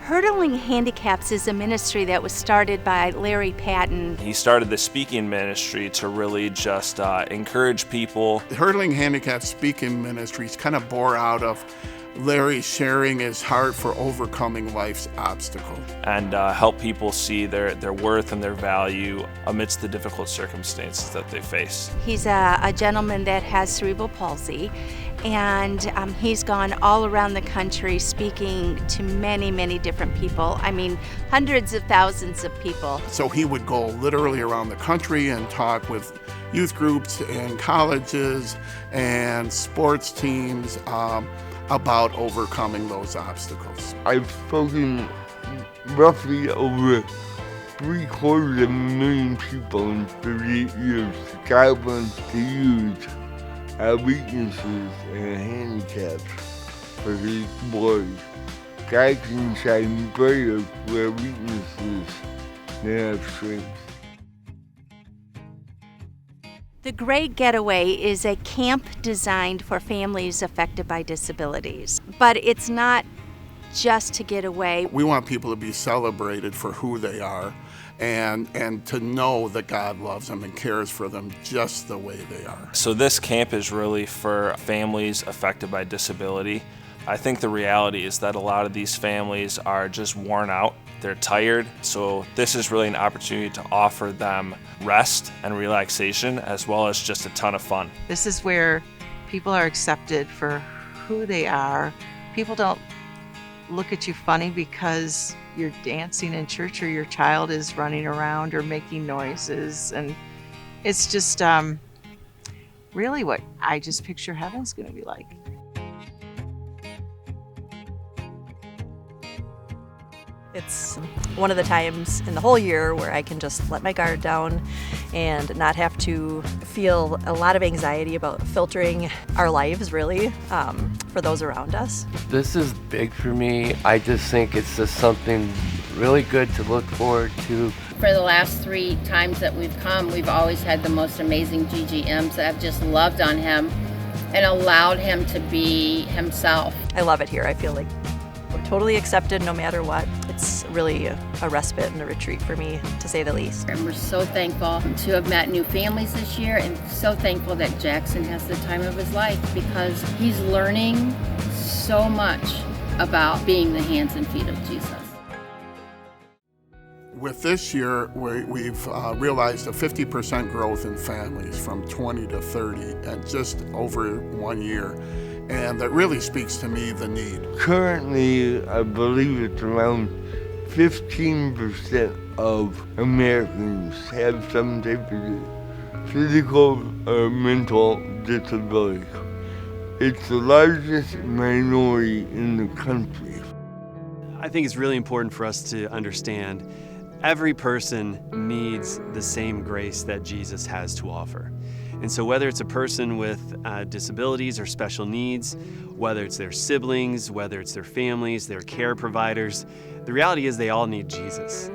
Hurdling Handicaps is a ministry that was started by Larry Patton. He started the speaking ministry to really just encourage people. The Hurdling Handicaps Speaking Ministries kind of bore out of Larry sharing his heart for overcoming life's obstacles. And help people see their worth and their value amidst the difficult circumstances that they face. He's a gentleman that has cerebral palsy, and he's gone all around the country speaking to many, many different people. I mean, hundreds of thousands of people. So he would go literally around the country and talk with youth groups and colleges and sports teams about overcoming those obstacles. I've spoken roughly over 750,000 people in 38 years. God wants to use our weaknesses and handicaps for His glory. God can shine brighter for our weaknesses than our strengths. The Great Getaway is a camp designed for families affected by disabilities. But it's not just to get away. We want people to be celebrated for who they are and to know that God loves them and cares for them just the way they are. So this camp is really for families affected by disability. I think the reality is that a lot of these families are just worn out. They're tired, so this is really an opportunity to offer them rest and relaxation as well as just a ton of fun. This is where people are accepted for who they are. People don't look at you funny because you're dancing in church or your child is running around or making noises. And it's just really what I just picture heaven's going to be like. It's one of the times in the whole year where I can just let my guard down and not have to feel a lot of anxiety about filtering our lives, really, for those around us. This is big for me. I just think it's just something really good to look forward to. For the last 3 times that we've come, we've always had the most amazing GGMs that have just loved on him and allowed him to be himself. I love it here. I feel like we're totally accepted no matter what. It's really a respite and a retreat for me, to say the least. And we're so thankful to have met new families this year, and so thankful that Jackson has the time of his life because he's learning so much about being the hands and feet of Jesus. With this year, we've realized a 50% growth in families from 20 to 30 and just over 1 year. And that really speaks to me, the need. Currently, I believe it's around 15% of Americans have some type of physical or mental disability. It's the largest minority in the country. I think it's really important for us to understand every person needs the same grace that Jesus has to offer. And so whether it's a person with disabilities or special needs, whether it's their siblings, whether it's their families, their care providers, the reality is they all need Jesus.